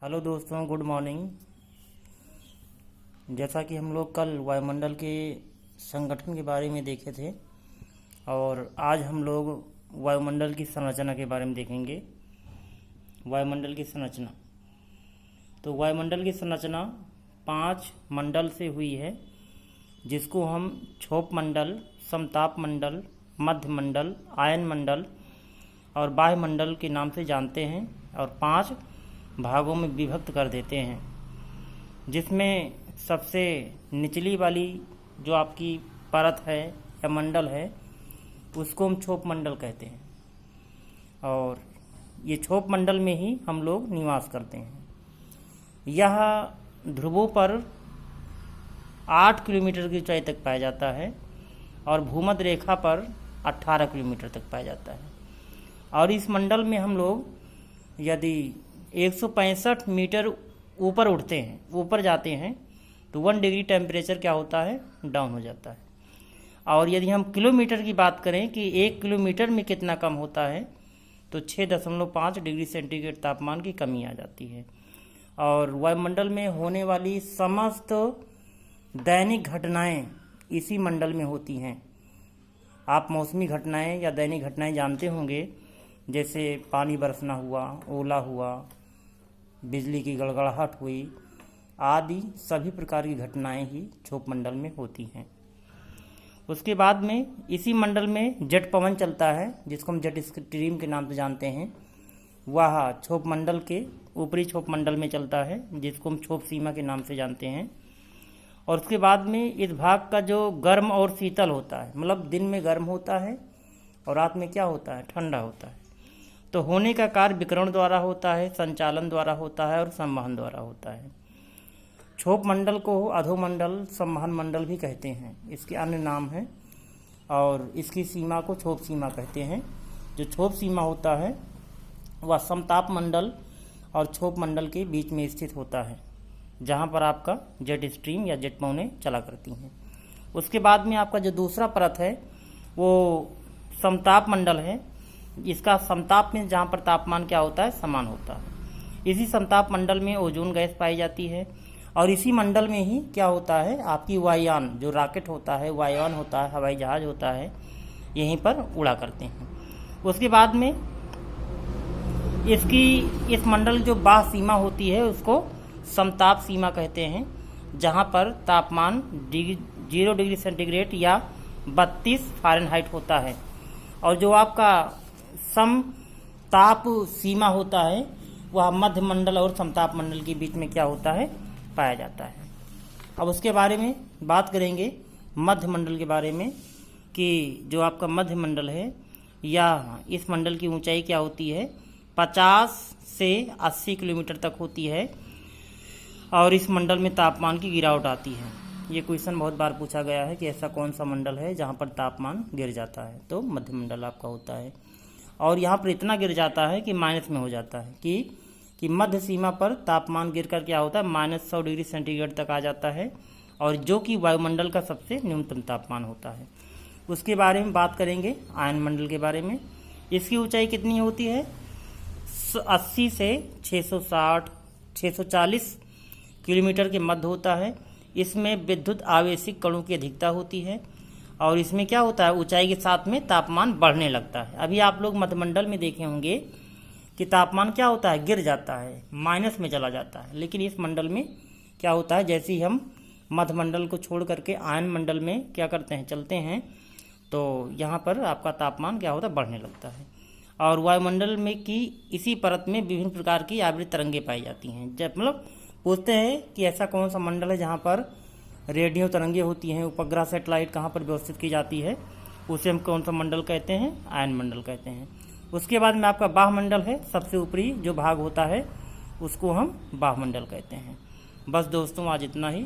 Hello दोस्तों, good morning. जैसा कि हम लोग कल वायुमंडल के संगठन के बारे में देखे थे और आज हम लोग वायुमंडल की संरचना के बारे में देखेंगे। वायुमंडल की संरचना, तो वायुमंडल की संरचना 5 मंडल से हुई है, जिसको हम क्षोभ मंडल, समताप मंडल, मध्य मंडल, आयन मंडल और बाह्य मंडल के नाम से जानते हैं और 5 भागों में विभक्त कर देते हैं, जिसमें सबसे निचली वाली जो आपकी परत है या मंडल है उसको हम क्षोभ मंडल कहते हैं और ये क्षोभ मंडल में ही हम लोग निवास करते हैं। यह ध्रुवों पर 8 किलोमीटर की ऊंचाई तक पाया जाता है और भूमध्य रेखा पर 18 किलोमीटर तक पाया जाता है। और इस मंडल में हम लोग यदि 165 मीटर ऊपर उठते हैं, ऊपर जाते हैं, तो 1 डिग्री टेम्परेचर क्या होता है, डाउन हो जाता है। और यदि हम किलोमीटर की बात करें कि 1 किलोमीटर में कितना कम होता है, तो 6.5 डिग्री सेंटीग्रेड तापमान की कमी आ जाती है। और वायुमंडल में होने वाली समस्त दैनिक घटनाएं इसी मंडल में होती हैं। आप मौसमी घटनाएं या दैनिक घटनाएं जानते होंगे, जैसे पानी बरसना हुआ, ओला हुआ, बिजली की गड़गड़ाहट हुई आदि सभी प्रकार की घटनाएं ही क्षोभ मंडल में होती हैं। उसके बाद में इसी मंडल में जेट पवन चलता है, जिसको हम जेट स्ट्रीम के नाम से जानते हैं। वह क्षोभ मंडल के ऊपरी क्षोभ मंडल में चलता है, जिसको हम क्षोभ सीमा के नाम से जानते हैं। और उसके बाद में इस भाग का जो गर्म और शीतल होता है, मतलब दिन में गर्म होता है और रात में क्या होता है, ठंडा होता है। तो होने का कार्य विकिरण द्वारा होता है, संचालन द्वारा होता है और संवहन द्वारा होता है। क्षोभ मंडल को अधोमंडल, संवहन मंडल भी कहते हैं, इसके अन्य नाम हैं। और इसकी सीमा को क्षोभ सीमा कहते हैं। जो क्षोभ सीमा होता है वह समताप मंडल और क्षोभ मंडल के बीच में स्थित होता है, जहाँ पर आपका जेट स्ट्रीम या जेट पवनें चला करती हैं। उसके बाद में आपका जो दूसरा परत है वो समताप मंडल है। इसका समताप में जहाँ पर तापमान क्या होता है, समान होता है। इसी समताप मंडल में ओजोन गैस पाई जाती है और इसी मंडल में ही क्या होता है, आपकी वायुयान, जो रॉकेट होता है, वायुयान होता है, हवाई जहाज होता है, यहीं पर उड़ा करते हैं। उसके बाद में इस मंडल जो बाह्य सीमा होती है उसको समताप सीमा कहते हैं, जहाँ पर तापमान 0 डिग्री सेंटीग्रेड या 32 फ़ारेनहाइट होता है। और जो आपका समताप सीमा होता है वह मध्य मंडल और समताप मंडल के बीच में क्या होता है, पाया जाता है। अब उसके बारे में बात करेंगे, मध्य मंडल के बारे में, कि जो आपका मध्य मंडल है या इस मंडल की ऊंचाई क्या होती है, 50 से 80 किलोमीटर तक होती है और इस मंडल में तापमान की गिरावट आती है। ये क्वेश्चन बहुत बार पूछा गया है कि ऐसा कौन सा मंडल है जहाँ पर तापमान गिर जाता है, तो मध्य मंडल आपका होता है। और यहाँ पर इतना गिर जाता है कि माइनस में हो जाता है, कि मध्य सीमा पर तापमान गिर कर क्या होता है, -100 डिग्री सेंटीग्रेड तक आ जाता है, और जो कि वायुमंडल का सबसे न्यूनतम तापमान होता है। उसके बारे में बात करेंगे आयन मंडल के बारे में। इसकी ऊंचाई कितनी होती है, 80 से 640 किलोमीटर के मध्य होता है। इसमें विद्युत आवेशिक कणों की अधिकता होती है और इसमें क्या होता है, ऊंचाई के साथ में तापमान बढ़ने लगता है। अभी आप लोग मध्यमंडल में देखे होंगे कि तापमान क्या होता है, गिर जाता है, माइनस में चला जाता है। लेकिन इस मंडल में क्या होता है, जैसे ही हम मध्यमंडल को छोड़ करके आयन मंडल में क्या करते हैं, चलते हैं, तो यहाँ पर आपका तापमान क्या होता है, बढ़ने लगता है। और वायुमंडल में की इसी परत में विभिन्न प्रकार की आवृत्त तरंगें पाई जाती हैं। जब मतलब पूछते हैं कि ऐसा कौन सा मंडल है जहाँ पर रेडियो तरंगें होती हैं, उपग्रह सैटेलाइट कहाँ पर व्यवस्थित की जाती है, उसे हम कौन सा मंडल कहते हैं, आयन मंडल कहते हैं। उसके बाद में आपका बाह्य मंडल है, सबसे ऊपरी जो भाग होता है उसको हम बाह्य मंडल कहते हैं। बस दोस्तों, आज इतना ही।